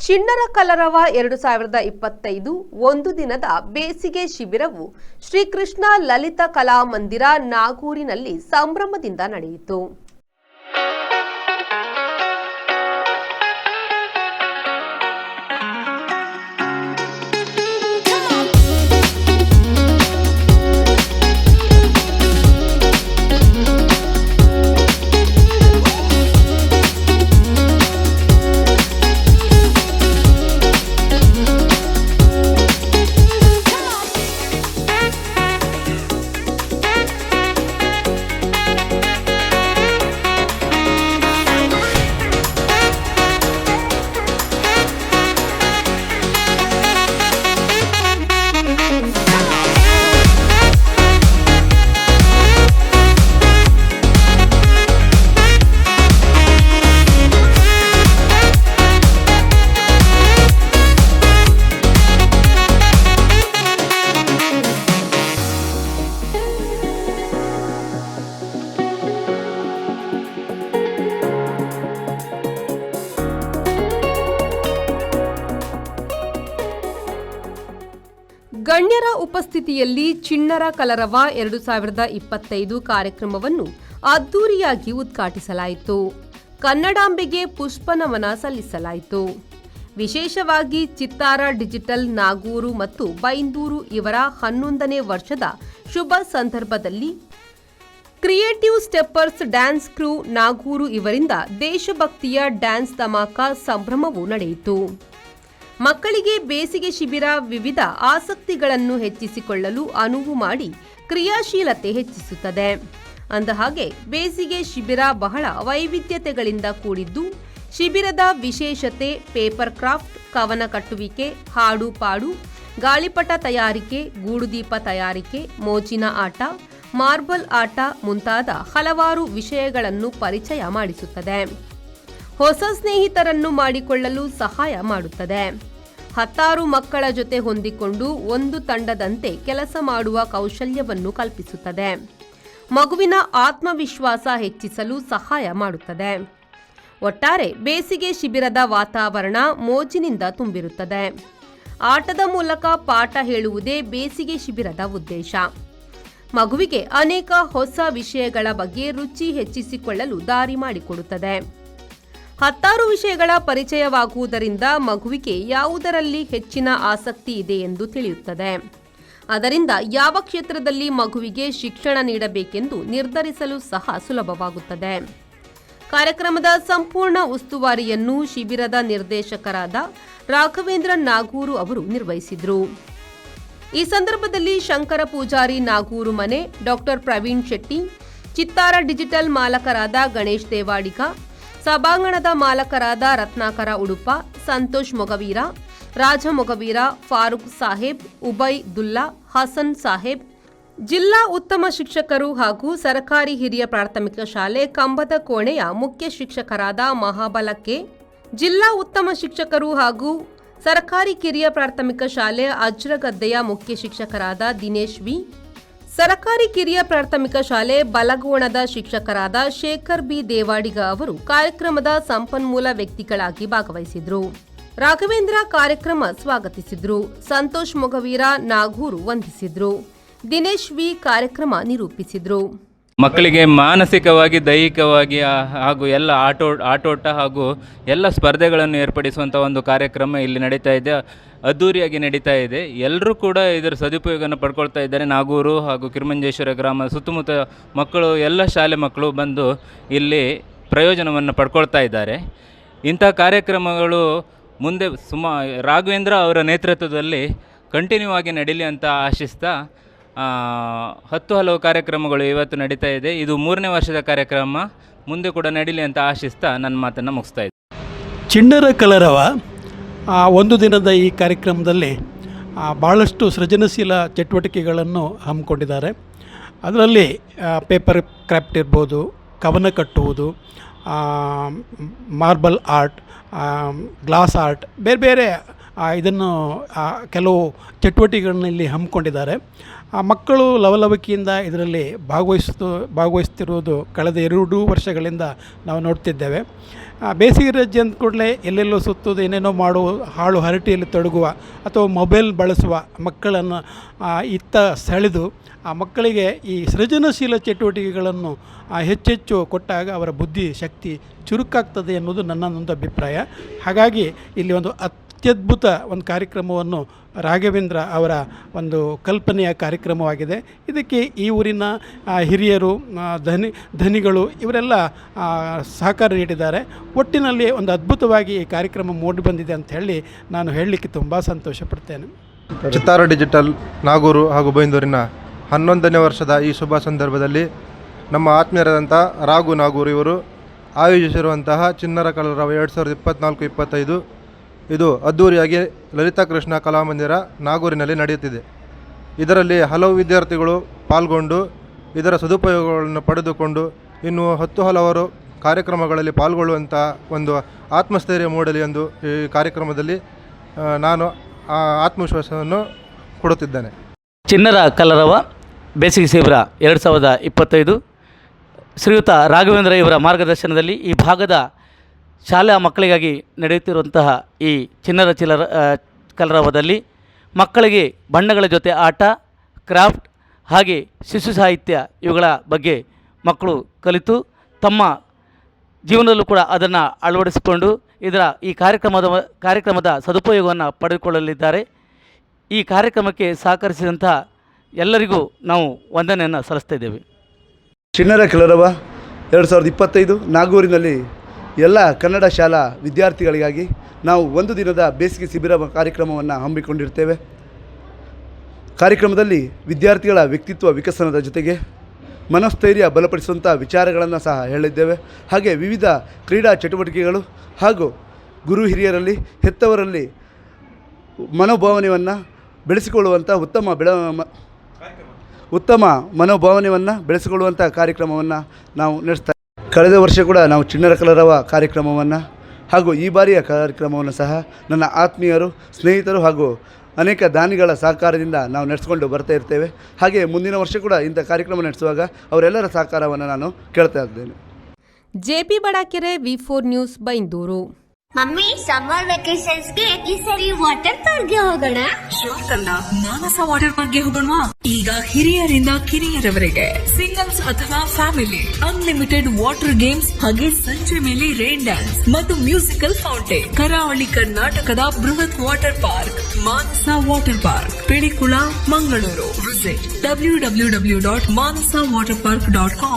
ಚಿಣ್ಣರ ಕಲರವ 2025 ಒಂದು ದಿನದ ಬೇಸಿಗೆ ಶಿಬಿರವು ಶ್ರೀಕೃಷ್ಣ ಲಲಿತ ಕಲಾ ಮಂದಿರ ನಾಗೂರಿನಲ್ಲಿ ಸಂಭ್ರಮದಿಂದ ನಡೆಯಿತು. ಗಣ್ಯರ ಉಪಸ್ಥಿತಿಯಲ್ಲಿ ಚಿಣ್ಣರ ಕಲರವ 2025 ಕಾರ್ಯಕ್ರಮವನ್ನು ಅದ್ದೂರಿಯಾಗಿ ಉದ್ಘಾಟಿಸಲಾಯಿತು. ಕನ್ನಡಾಂಬೆಗೆ ಪುಷ್ಪನಮನ ಸಲ್ಲಿಸಲಾಯಿತು. ವಿಶೇಷವಾಗಿ ಚಿತ್ತಾರ ಡಿಜಿಟಲ್ ನಾಗೂರು ಮತ್ತು ಬೈಂದೂರು ಇವರ 11ನೇ ವರ್ಷದ ಶುಭ ಸಂದರ್ಭದಲ್ಲಿ ಕ್ರಿಯೇಟಿವ್ ಸ್ಟೆಪ್ಪರ್ಸ್ ಡ್ಯಾನ್ಸ್ ಕ್ರೂ ನಾಗೂರು ಇವರಿಂದ ದೇಶಭಕ್ತಿಯ ಡ್ಯಾನ್ಸ್ ಧಮಾಕ ಸಂಭ್ರಮವು ನಡೆಯಿತು. ಮಕ್ಕಳಿಗೆ ಬೇಸಿಗೆ ಶಿಬಿರ ವಿವಿಧ ಆಸಕ್ತಿಗಳನ್ನು ಹೆಚ್ಚಿಸಿಕೊಳ್ಳಲು ಅನುವು ಮಾಡಿ ಕ್ರಿಯಾಶೀಲತೆ ಹೆಚ್ಚಿಸುತ್ತದೆ. ಅಂದಹಾಗೆ ಬೇಸಿಗೆ ಶಿಬಿರ ಬಹಳ ವೈವಿಧ್ಯತೆಗಳಿಂದ ಕೂಡಿದ್ದು, ಶಿಬಿರದ ವಿಶೇಷತೆ ಪೇಪರ್ ಕ್ರಾಫ್ಟ್, ಕವನ ಕಟ್ಟುವಿಕೆ, ಹಾಡು ಪಾಡು, ಗಾಳಿಪಟ ತಯಾರಿಕೆ, ಗೂಡುದೀಪ ತಯಾರಿಕೆ, ಮೋಜಿನ ಆಟ, ಮಾರ್ಬಲ್ ಆಟ ಮುಂತಾದ ಹಲವಾರು ವಿಷಯಗಳನ್ನು ಪರಿಚಯ ಮಾಡಿಸುತ್ತದೆ. ಹೊಸ ಸ್ನೇಹಿತರನ್ನು ಮಾಡಿಕೊಳ್ಳಲು ಸಹಾಯ ಮಾಡುತ್ತದೆ. 10 ಮಕ್ಕಳ ಜೊತೆ ಹೊಂದಿಕೊಂಡು ಒಂದು ತಂಡದಂತೆ ಕೆಲಸ ಮಾಡುವ ಕೌಶಲ್ಯವನ್ನು ಕಲ್ಪಿಸುತ್ತದೆ. ಮಗುವಿನ ಆತ್ಮವಿಶ್ವಾಸ ಹೆಚ್ಚಿಸಲು ಸಹಾಯ ಮಾಡುತ್ತದೆ. ಒಟ್ಟಾರೆ ಬೇಸಿಗೆ ಶಿಬಿರದ ವಾತಾವರಣ ಮೋಜಿನಿಂದ ತುಂಬಿರುತ್ತದೆ. ಆಟದ ಮೂಲಕ ಪಾಠ ಹೇಳುವುದೇ ಬೇಸಿಗೆ ಶಿಬಿರದ ಉದ್ದೇಶ. ಮಗುವಿಗೆ ಅನೇಕ ಹೊಸ ವಿಷಯಗಳ ಬಗ್ಗೆ ರುಚಿ ಹೆಚ್ಚಿಸಿಕೊಳ್ಳಲು ದಾರಿ ಮಾಡಿಕೊಡುತ್ತದೆ. 10 ವಿಷಯಗಳ ಪರಿಚಯವಾಗುವುದರಿಂದ ಮಗುವಿಗೆ ಯಾವುದರಲ್ಲಿ ಹೆಚ್ಚಿನ ಆಸಕ್ತಿ ಇದೆ ಎಂದು ತಿಳಿಯುತ್ತದೆ. ಅದರಿಂದ ಯಾವ ಕ್ಷೇತ್ರದಲ್ಲಿ ಮಗುವಿಗೆ ಶಿಕ್ಷಣ ನೀಡಬೇಕೆಂದು ನಿರ್ಧರಿಸಲು ಸಹ ಸುಲಭವಾಗುತ್ತದೆ. ಕಾರ್ಯಕ್ರಮದ ಸಂಪೂರ್ಣ ಉಸ್ತುವಾರಿಯನ್ನು ಶಿಬಿರದ ನಿರ್ದೇಶಕರಾದ ರಾಘವೇಂದ್ರ ನಾಗೂರು ಅವರು ನಿರ್ವಹಿಸಿದರು. ಈ ಸಂದರ್ಭದಲ್ಲಿ ಶಂಕರ ಪೂಜಾರಿ ನಾಗೂರು ಮನೆ, ಡಾಕ್ಟರ್ ಪ್ರವೀಣ್ ಶೆಟ್ಟಿ, ಚಿತ್ತಾರ ಡಿಜಿಟಲ್ ಮಾಲಕರಾದ ಗಣೇಶ್ ದೇವಾಡಿಗ, ಸಭಾಂಗಣದ ಮಾಲಕರಾದ ರತ್ನಾಕರ ಉಡುಪ, ಸಂತೋಷ್ ಮೊಗವೀರ, ರಾಜ ಮೊಗವೀರ, ಫಾರೂಕ್ ಸಾಹೇಬ್, ಉಬೈ ದುಲ್ಲಾ, ಹಸನ್ ಸಾಹೇಬ್, ಜಿಲ್ಲಾ ಉತ್ತಮ ಶಿಕ್ಷಕರು ಹಾಗೂ ಸರ್ಕಾರಿ ಹಿರಿಯ ಪ್ರಾಥಮಿಕ ಶಾಲೆ ಕಂಬದ ಕೋಣೆಯ ಮುಖ್ಯ ಶಿಕ್ಷಕರಾದ ಮಹಾಬಲ ಕೆ, ಜಿಲ್ಲಾ ಉತ್ತಮ ಶಿಕ್ಷಕರು ಹಾಗೂ ಸರ್ಕಾರಿ ಕಿರಿಯ ಪ್ರಾಥಮಿಕ ಶಾಲೆ ಅಜ್ರಗದ್ದೆಯ ಮುಖ್ಯ ಶಿಕ್ಷಕರಾದ ದಿನೇಶ್ ವಿ, ಸರಕಾರಿ ಕಿರಿಯ ಪ್ರಾಥಮಿಕ ಶಾಲೆ ಬಲಗೋಣದ ಶಿಕ್ಷಕರಾದ ಶೇಖರ್ ಬಿ ದೇವಾಡಿಗ ಅವರು ಕಾರ್ಯಕ್ರಮದ ಸಂಪನ್ಮೂಲ ವ್ಯಕ್ತಿಗಳಾಗಿ ಭಾಗವಹಿಸಿದ್ರು. ರಾಘವೇಂದ್ರ ಕಾರ್ಯಕ್ರಮ ಸ್ವಾಗತಿಸಿದ್ರು. ಸಂತೋಷ್ ಮೊಗವೀರ ನಾಗೂರು ವಂದಿಸಿದ್ರು. ದಿನೇಶ್ ವಿ ಕಾರ್ಯಕ್ರಮ ನಿರೂಪಿಸಿದ್ರು. ಮಕ್ಕಳಿಗೆ ಮಾನಸಿಕವಾಗಿ, ದೈಹಿಕವಾಗಿ ಹಾಗೂ ಎಲ್ಲ ಆಟೋಟ ಹಾಗೂ ಎಲ್ಲ ಸ್ಪರ್ಧೆಗಳನ್ನು ಏರ್ಪಡಿಸುವಂಥ ಒಂದು ಕಾರ್ಯಕ್ರಮ ಇಲ್ಲಿ ನಡೀತಾ ಇದೆ. ಅದ್ದೂರಿಯಾಗಿ ನಡೀತಾ ಇದೆ. ಎಲ್ಲರೂ ಕೂಡ ಇದರ ಸದುಪಯೋಗವನ್ನು ಪಡ್ಕೊಳ್ತಾ ಇದ್ದಾರೆ. ನಾಗೂರು ಹಾಗೂ ಕಿರುಮಂಜೇಶ್ವರ ಗ್ರಾಮ ಸುತ್ತಮುತ್ತ ಮಕ್ಕಳು, ಎಲ್ಲ ಶಾಲೆ ಮಕ್ಕಳು ಬಂದು ಇಲ್ಲಿ ಪ್ರಯೋಜನವನ್ನು ಪಡ್ಕೊಳ್ತಾ ಇದ್ದಾರೆ. ಇಂಥ ಕಾರ್ಯಕ್ರಮಗಳು ಮುಂದೆ ರಾಘವೇಂದ್ರ ಅವರ ನೇತೃತ್ವದಲ್ಲಿ ಕಂಟಿನ್ಯೂ ಆಗಿ ನಡೀಲಿ ಅಂತ ಆಶಿಸ್ತಾ 10 ಹಲವು ಕಾರ್ಯಕ್ರಮಗಳು ಇವತ್ತು ನಡೀತಾ ಇದೆ. ಇದು 3ನೇ ವರ್ಷದ ಕಾರ್ಯಕ್ರಮ. ಮುಂದೆ ಕೂಡ ನಡೀಲಿ ಅಂತ ಆಶಿಸ್ತಾ ನನ್ನ ಮಾತನ್ನು ಮುಗಿಸ್ತಾ ಇದ್ದೆ. ಚಿಣ್ಣರ ಕಲರವ ಒಂದು ದಿನದ ಈ ಕಾರ್ಯಕ್ರಮದಲ್ಲಿ ಭಾಳಷ್ಟು ಸೃಜನಶೀಲ ಚಟುವಟಿಕೆಗಳನ್ನು ಹಮ್ಮಿಕೊಂಡಿದ್ದಾರೆ. ಅದರಲ್ಲಿ ಪೇಪರ್ ಕ್ರಾಫ್ಟ್ ಇರ್ಬೋದು, ಕವನ ಕಟ್ಟುವುದು, ಮಾರ್ಬಲ್ ಆರ್ಟ್, ಗ್ಲಾಸ್ ಆರ್ಟ್, ಬೇರೆ ಬೇರೆ ಇದನ್ನು ಕೆಲವು ಚಟುವಟಿಕೆಗಳನ್ನ ಇಲ್ಲಿ ಹಮ್ಮಿಕೊಂಡಿದ್ದಾರೆ. ಮಕ್ಕಳು ಲವಲವಿಕೆಯಿಂದ ಇದರಲ್ಲಿ ಭಾಗವಹಿಸ್ತಿರುವುದು ಕಳೆದ 2 ವರ್ಷಗಳಿಂದ ನಾವು ನೋಡ್ತಿದ್ದೇವೆ. ಬೇಸಿಗೆ ರಜೆ ಅಂದ ಕೂಡಲೇ ಎಲ್ಲೆಲ್ಲೋ ಸುತ್ತೋದು, ಏನೇನೋ ಮಾಡುವ, ಹಾಳು ಹರಟೆಯಲ್ಲಿ ತೊಡಗುವ ಅಥವಾ ಮೊಬೈಲ್ ಬಳಸುವ ಮಕ್ಕಳನ್ನು ಇತ್ತ ಸೆಳೆದು ಆ ಮಕ್ಕಳಿಗೆ ಈ ಸೃಜನಶೀಲ ಚಟುವಟಿಕೆಗಳನ್ನು ಹೆಚ್ಚೆಚ್ಚು ಕೊಟ್ಟಾಗ ಅವರ ಬುದ್ಧಿ ಶಕ್ತಿ ಚುರುಕಾಗ್ತದೆ ಎನ್ನುವುದು ನನ್ನದೊಂದು ಅಭಿಪ್ರಾಯ. ಹಾಗಾಗಿ ಇಲ್ಲಿ ಒಂದು ಅತ್ಯದ್ಭುತ ಒಂದು ಕಾರ್ಯಕ್ರಮವನ್ನು ರಾಘವೇಂದ್ರ ಅವರ ಒಂದು ಕಲ್ಪನೆಯ ಕಾರ್ಯಕ್ರಮವಾಗಿದೆ. ಇದಕ್ಕೆ ಈ ಊರಿನ ಹಿರಿಯರು, ಧನಿಗಳು ಇವರೆಲ್ಲ ಸಹಕಾರ ನೀಡಿದ್ದಾರೆ. ಒಟ್ಟಿನಲ್ಲಿ ಒಂದು ಅದ್ಭುತವಾಗಿ ಈ ಕಾರ್ಯಕ್ರಮ ಮೂಡಿ ಬಂದಿದೆ ಅಂತ ಹೇಳಿ ನಾನು ಹೇಳಲಿಕ್ಕೆ ತುಂಬ ಸಂತೋಷಪಡ್ತೇನೆ. ಚಿತ್ತಾರ ಡಿಜಿಟಲ್ ನಾಗೂರು ಹಾಗೂ ಬೈಂದೂರಿನ 11ನೇ ವರ್ಷದ ಈ ಶುಭ ಸಂದರ್ಭದಲ್ಲಿ ನಮ್ಮ ಆತ್ಮೀಯರಾದಂಥ ರಾಘು ನಾಗೂರು ಇವರು ಆಯೋಜಿಸಿರುವಂತಹ ಚಿಣ್ಣರ ಕಲರವ 2024-25 ಇದು ಅದ್ಧೂರಿಯಾಗಿ ಲಲಿತಾ ಕೃಷ್ಣ ಕಲಾಮಂದಿರ ನಾಗೂರಿನಲ್ಲಿ ನಡೆಯುತ್ತಿದೆ. ಇದರಲ್ಲಿ ಹಲವು ವಿದ್ಯಾರ್ಥಿಗಳು ಪಾಲ್ಗೊಂಡು ಇದರ ಸದುಪಯೋಗಗಳನ್ನು ಪಡೆದುಕೊಂಡು ಇನ್ನು 10 ಹಲವಾರು ಕಾರ್ಯಕ್ರಮಗಳಲ್ಲಿ ಪಾಲ್ಗೊಳ್ಳುವಂಥ ಒಂದು ಆತ್ಮಸ್ಥೈರ್ಯ ಮೂಡಲಿ ಎಂದು ಈ ಕಾರ್ಯಕ್ರಮದಲ್ಲಿ ನಾನು ಆತ್ಮವಿಶ್ವಾಸವನ್ನು ಕೊಡುತ್ತಿದ್ದೇನೆ. ಚಿಣ್ಣರ ಕಲರವ ಬೇಸಿಗೆ ಶಿಬಿರ 2025 ಶ್ರೀಯುತ ರಾಘವೇಂದ್ರ ಇವರ ಮಾರ್ಗದರ್ಶನದಲ್ಲಿ ಈ ಭಾಗದ ಶಾಲಾ ಮಕ್ಕಳಿಗಾಗಿ ನಡೆಯುತ್ತಿರುವಂತಹ ಈ ಚಿಣ್ಣರ ಕಲರವದಲ್ಲಿ ಮಕ್ಕಳಿಗೆ ಬಣ್ಣಗಳ ಜೊತೆ ಆಟ, ಕ್ರಾಫ್ಟ್ ಹಾಗೆ ಶಿಶು ಸಾಹಿತ್ಯ ಇವುಗಳ ಬಗ್ಗೆ ಮಕ್ಕಳು ಕಲಿತು ತಮ್ಮ ಜೀವನದಲ್ಲೂ ಕೂಡ ಅದನ್ನು ಅಳವಡಿಸಿಕೊಂಡು ಈ ಕಾರ್ಯಕ್ರಮದ ಸದುಪಯೋಗವನ್ನು ಪಡೆದುಕೊಳ್ಳಲಿದ್ದಾರೆ. ಈ ಕಾರ್ಯಕ್ರಮಕ್ಕೆ ಸಹಕರಿಸಿದಂಥ ಎಲ್ಲರಿಗೂ ನಾವು ವಂದನೆಯನ್ನು ಸಲ್ಲಿಸ್ತಾ ಇದ್ದೇವೆ. ಚಿಣ್ಣರ ಕಲರವ 2025 ನಾಗೂರಿನಲ್ಲಿ ಎಲ್ಲ ಕನ್ನಡ ಶಾಲಾ ವಿದ್ಯಾರ್ಥಿಗಳಿಗಾಗಿ ನಾವು 1 ದಿನದ ಬೇಸಿಗೆ ಶಿಬಿರ ಕಾರ್ಯಕ್ರಮವನ್ನು ಹಮ್ಮಿಕೊಂಡಿರ್ತೇವೆ. ಕಾರ್ಯಕ್ರಮದಲ್ಲಿ ವಿದ್ಯಾರ್ಥಿಗಳ ವ್ಯಕ್ತಿತ್ವ ವಿಕಸನದ ಜೊತೆಗೆ ಮನಸ್ಥೈರ್ಯ ಬಲಪಡಿಸುವಂಥ ವಿಚಾರಗಳನ್ನು ಸಹ ಹೇಳಿದ್ದೇವೆ. ಹಾಗೆ ವಿವಿಧ ಕ್ರೀಡಾ ಚಟುವಟಿಕೆಗಳು ಹಾಗೂ ಗುರು ಹಿರಿಯರಲ್ಲಿ ಹೆತ್ತವರಲ್ಲಿ ಮನೋಭಾವನೆಯನ್ನು ಬೆಳೆಸಿಕೊಳ್ಳುವಂಥ ಉತ್ತಮ ಮನೋಭಾವನೆಯನ್ನು ಬೆಳೆಸಿಕೊಳ್ಳುವಂಥ ಕಾರ್ಯಕ್ರಮವನ್ನು ನಾವು ನಡೆಸ್ತಾ ಕಳೆದ ವರ್ಷ ಕೂಡ ನಾವು ಚಿಣ್ಣರ ಕಲರವ ಕಾರ್ಯಕ್ರಮವನ್ನು ಹಾಗೂ ಈ ಬಾರಿಯ ಕಾರ್ಯಕ್ರಮವನ್ನು ಸಹ ನನ್ನ ಆತ್ಮೀಯರು, ಸ್ನೇಹಿತರು ಹಾಗೂ ಅನೇಕ ದಾನಿಗಳ ಸಹಕಾರದಿಂದ ನಾವು ನಡೆಸ್ಕೊಂಡು ಬರ್ತಾ ಇರ್ತೇವೆ. ಹಾಗೆ ಮುಂದಿನ ವರ್ಷ ಕೂಡ ಇಂಥ ಕಾರ್ಯಕ್ರಮ ನಡೆಸುವಾಗ ಅವರೆಲ್ಲರ ಸಹಕಾರವನ್ನು ನಾನು ಕೇಳ್ತಾ ಇದ್ದೇನೆ. JP Badakere, V4 news, Byndoor. Mummy, summer vacations ಗೆ ಈ ಸರಿ ವಾಟರ್ ಪಾರ್ಕ್ ಗೆ ಹೋಗೋಣ. ಶೋರ್ ಕಲ್ಲ, ಮಾನಸ ವಾಟರ್ ಪಾರ್ಕ್ ಗೆ ಹೋಗೋಣ. ಈಗ ಹಿರಿಯರಿಂದ ಕಿರಿಯರವರೆಗೆ ಸಿಂಗಲ್ಸ್ ಅಥವಾ ಫ್ಯಾಮಿಲಿ ಅನ್ಲಿಮಿಟೆಡ್ ವಾಟರ್ ಗೇಮ್ಸ್ ಹಾಗೆ ಸಂಜೆ ಮೇಲೆ ರೈನ್ ಡ್ಯಾನ್ಸ್ ಮತ್ತು ಮ್ಯೂಸಿಕಲ್ ಫೌಂಟೇನ್. ಕರಾವಳಿ ಕರ್ನಾಟಕದ ಬೃಹತ್ water park Manasa water park, Pilikula, Mangaluru. Visit www.manasawaterpark.com.